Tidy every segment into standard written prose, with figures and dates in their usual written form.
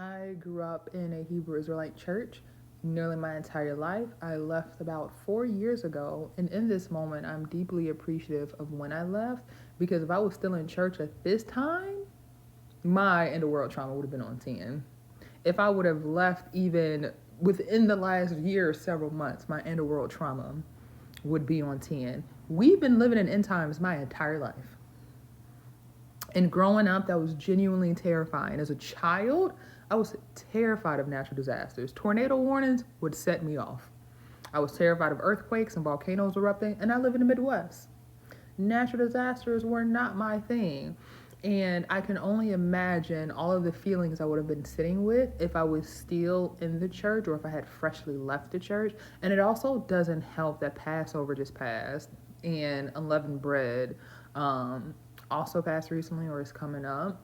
I grew up in a Hebrew Israelite church nearly my entire life. I left about 4 years ago, and in this moment, I'm deeply appreciative of when I left because if I was still in church at this time, my end of world trauma would have been on 10. If I would have left even within the last year or several months, my end of world trauma would be on 10. We've been living in end times my entire life. And growing up, that was genuinely terrifying. As a child, I was terrified of natural disasters. Tornado warnings would set me off. I was terrified of earthquakes and volcanoes erupting, and I live in the Midwest. Natural disasters were not my thing. And I can only imagine all of the feelings I would have been sitting with if I was still in the church or if I had freshly left the church. And it also doesn't help that Passover just passed and unleavened bread also passed recently or is coming up.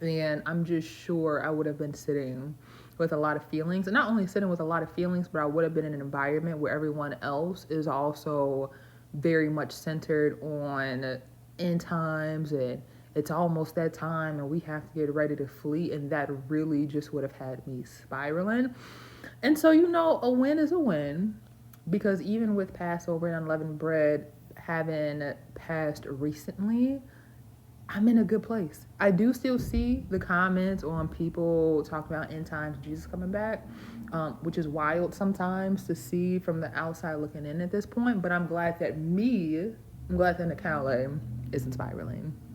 And I'm just sure I would have been sitting with a lot of feelings. And not only sitting with a lot of feelings, but I would have been in an environment where everyone else is also very much centered on end times and it's almost that time and we have to get ready to flee. And that really just would have had me spiraling. And so, a win is a win because even with Passover and unleavened bread having passed recently, I'm in a good place. I do still see the comments on people talking about end times, Jesus coming back, which is wild sometimes to see from the outside looking in at this point. But I'm glad that Nicole isn't spiraling.